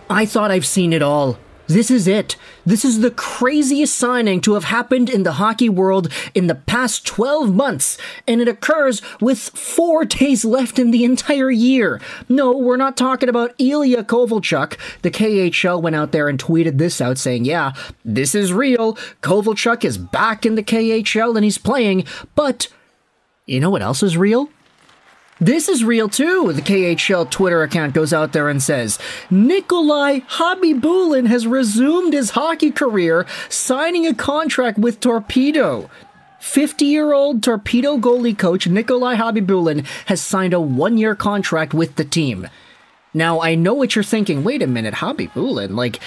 I thought I've seen it all. This is it. This is the craziest signing to have happened in the hockey world in the past 12 months, and it occurs with 4 days left in the entire year. No, we're not talking about Ilya Kovalchuk. The KHL went out there and tweeted this out saying, yeah, this is real. Kovalchuk is back in the KHL and he's playing, but you know what else is real? This is real too. The KHL Twitter account goes out there and says, Nikolai Khabibulin has resumed his hockey career, signing a contract with Torpedo. 50-year-old Torpedo goalie coach Nikolai Khabibulin has signed a 1-year contract with the team. Now, I know what you're thinking. Wait a minute, Khabibulin, like,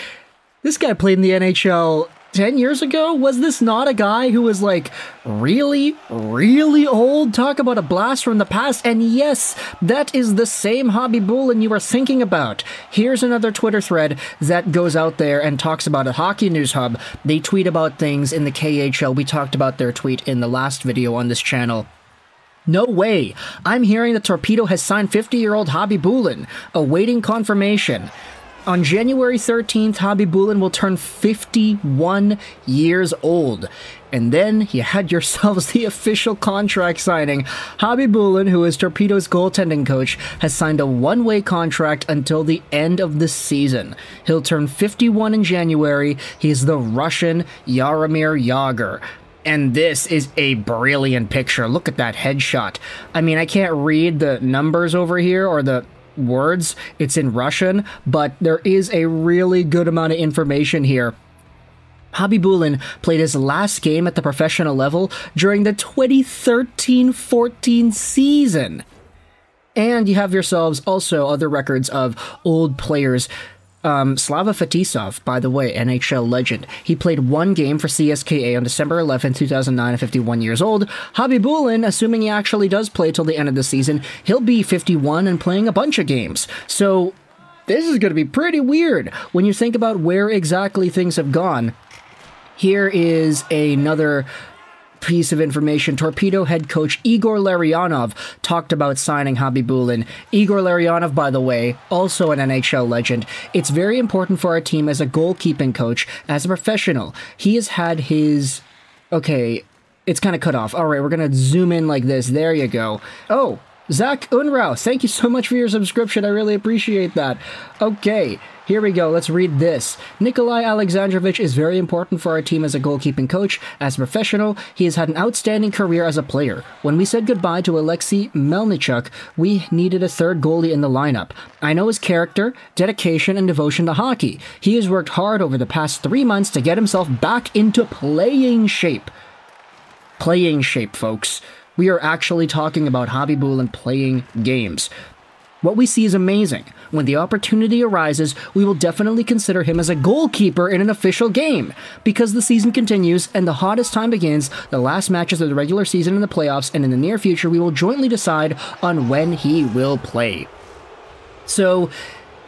this guy played in the NHL 10 years ago? Was this not a guy who was like really, really old? Talk about a blast from the past. And yes, that is the same Khabibulin you are thinking about. Here's another Twitter thread that goes out there and talks about a Hockey News Hub. They tweet about things in the KHL. We talked about their tweet in the last video on this channel. No way. I'm hearing that Torpedo has signed 50-year-old Khabibulin, awaiting confirmation. On January 13th, Khabibulin will turn 51 years old. And then you had yourselves the official contract signing. Khabibulin, who is Torpedo's goaltending coach, has signed a 1-way contract until the end of the season. He'll turn 51 in January. He's the Russian Jaromir Yager. And this is a brilliant picture. Look at that headshot. I mean, I can't read the numbers over here or the words, it's in Russian, but there is a really good amount of information here. Khabibulin played his last game at the professional level during the 2013-14 season. And you have yourselves also other records of old players. Slava Fetisov, by the way, NHL legend. He played 1 game for CSKA on December 11, 2009 at 51 years old. Khabibulin, assuming he actually does play till the end of the season, he'll be 51 and playing a bunch of games. So this is going to be pretty weird when you think about where exactly things have gone. Here is another piece of information. Torpedo head coach Igor Larionov talked about signing Khabibulin. Igor Larionov, by the way, also an NHL legend. It's very important for our team as a goalkeeping coach, as a professional. He has had his... Okay, it's kind of cut off. All right, we're going to zoom in like this. There you go. Oh, Zach Unrau, thank you so much for your subscription. I really appreciate that. Okay, here we go. Let's read this. Nikolai Alexandrovich is very important for our team as a goalkeeping coach. As a professional, he has had an outstanding career as a player. When we said goodbye to Alexei Melnichuk, we needed a third goalie in the lineup. I know his character, dedication, and devotion to hockey. He has worked hard over the past 3 months to get himself back into playing shape. Playing shape, folks. We are actually talking about Khabibulin playing games. What we see is amazing. When the opportunity arises, we will definitely consider him as a goalkeeper in an official game. Because the season continues and the hottest time begins, the last matches of the regular season and the playoffs, and in the near future, we will jointly decide on when he will play. So,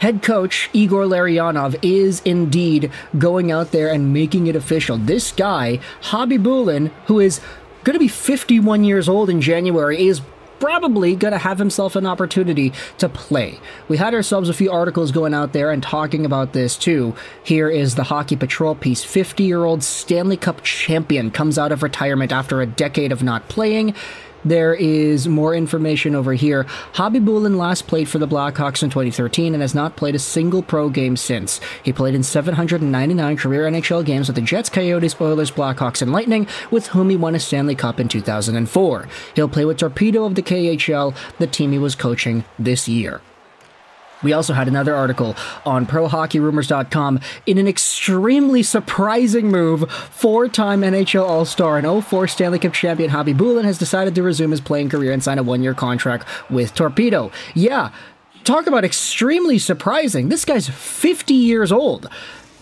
head coach Igor Larionov is indeed going out there and making it official. This guy, Khabibulin, who is going to be 51 years old in January, is probably going to have himself an opportunity to play. We had ourselves a few articles going out there and talking about this too. Here is the Hockey Patrol piece. 50-year-old Stanley Cup champion comes out of retirement after a decade of not playing. There is more information over here. Khabibulin last played for the Blackhawks in 2013 and has not played a single pro game since. He played in 799 career NHL games with the Jets, Coyotes, Oilers, Blackhawks, and Lightning, with whom he won a Stanley Cup in 2004. He'll play with Torpedo of the KHL, the team he was coaching this year. We also had another article on ProHockeyRumors.com. In an extremely surprising move, 4-time NHL All-Star and 04 Stanley Cup champion Khabibulin has decided to resume his playing career and sign a 1-year contract with Torpedo. Yeah, talk about extremely surprising. This guy's 50 years old.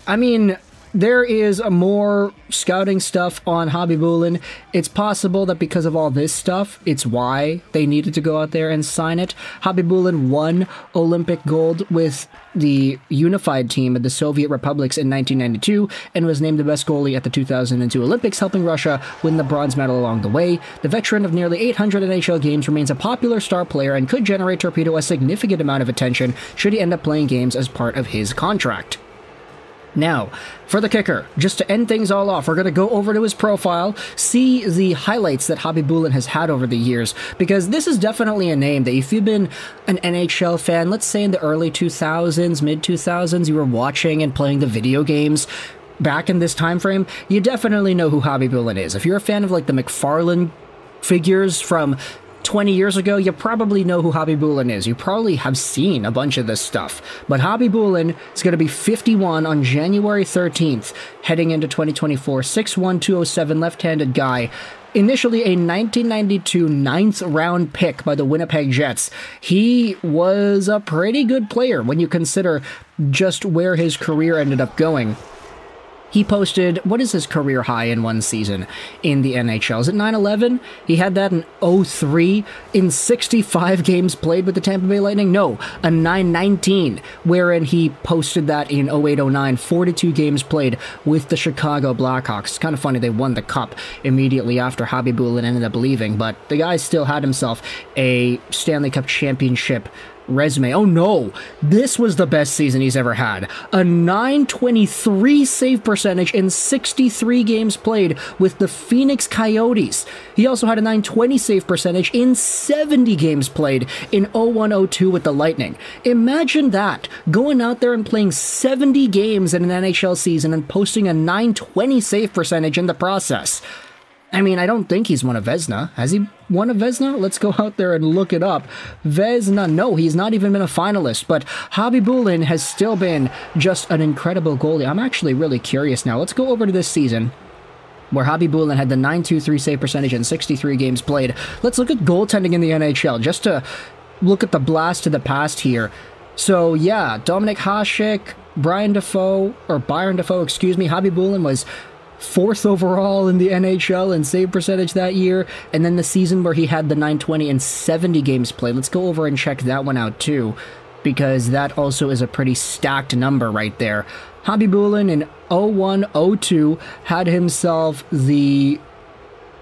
I mean, there is more scouting stuff on Khabibulin. It's possible that because of all this stuff, it's why they needed to go out there and sign it. Khabibulin won Olympic gold with the unified team of the Soviet republics in 1992 and was named the best goalie at the 2002 Olympics, helping Russia win the bronze medal along the way. The veteran of nearly 800 NHL games remains a popular star player and could generate Torpedo a significant amount of attention should he end up playing games as part of his contract. Now, for the kicker, just to end things all off, we're going to go over to his profile, see the highlights that Khabibulin has had over the years, because this is definitely a name that if you've been an NHL fan, let's say in the early 2000s, mid-2000s, you were watching and playing the video games back in this time frame, you definitely know who Khabibulin is. If you're a fan of like the McFarlane figures from 20 years ago, you probably know who Khabibulin is. You probably have seen a bunch of this stuff. But Khabibulin is going to be 51 on January 13th, heading into 2024. 6'1", 207, left-handed guy. Initially a 1992 9th-round pick by the Winnipeg Jets. He was a pretty good player when you consider just where his career ended up going. He posted, what is his career high in one season in the NHL? Is it 9/11? He had that in 03 in 65 games played with the Tampa Bay Lightning? No, a 9/19, wherein he posted that in 08-09, 42 games played with the Chicago Blackhawks. It's kind of funny, they won the cup immediately after Khabibulin ended up leaving, but the guy still had himself a Stanley Cup championship resume. Oh no, this was the best season he's ever had. A 923 save percentage in 63 games played with the Phoenix Coyotes. He also had a 920 save percentage in 70 games played in 01-02 with the Lightning. Imagine that, going out there and playing 70 games in an NHL season and posting a 920 save percentage in the process. I mean, I don't think he's won a Vezina. Has he won a Vezina? Let's go out there and look it up. Vezina, no, he's not even been a finalist, but Khabibulin has still been just an incredible goalie. I'm actually really curious now. Let's go over to this season, where Khabibulin had the 923 save percentage in 63 games played. Let's look at goaltending in the NHL, just to look at the blast to the past here. So, yeah, Dominik Hasek, Byron Dafoe, Khabibulin was 4th overall in the NHL in save percentage that year, and then the season where he had the 920 in 70 games played. Let's go over and check that one out too, because that also is a pretty stacked number right there. Khabibulin in 01-02 had himself the...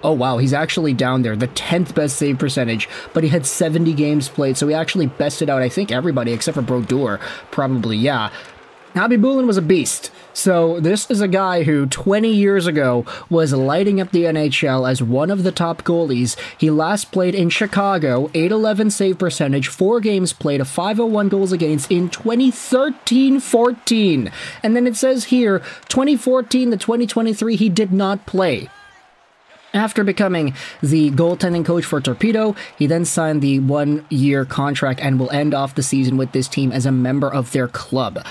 Oh wow, he's actually down there, the 10th best save percentage, but he had 70 games played, so he actually bested out, I think, everybody except for Brodeur, probably, yeah. Khabibulin was a beast. So this is a guy who 20 years ago was lighting up the NHL as one of the top goalies. He last played in Chicago, 811 save percentage, 4 games played, a 501 goals against in 2013-14. And then it says here, 2014 to 2023, he did not play. After becoming the goaltending coach for Torpedo, he then signed the 1-year contract and will end off the season with this team as a member of their club.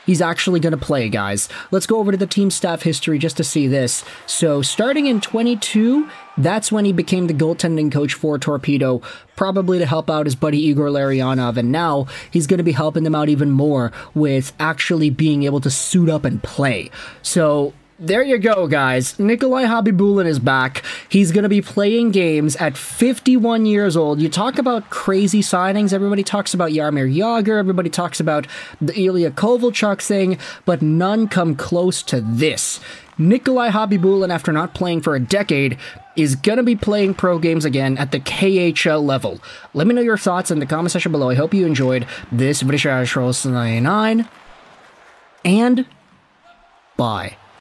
He's actually going to play, guys. Let's go over to the team staff history just to see this. So, starting in 22, that's when he became the goaltending coach for Torpedo, probably to help out his buddy Igor Larionov, and now he's going to be helping them out even more with actually being able to suit up and play. So, there you go, guys. Nikolai Khabibulin is back. He's going to be playing games at 51 years old. You talk about crazy signings. Everybody talks about Jaromir Yager. Everybody talks about the Ilya Kovalchuk thing, but none come close to this. Nikolai Khabibulin, after not playing for a decade, is going to be playing pro games again at the KHL level. Let me know your thoughts in the comment section below. I hope you enjoyed this video, and bye.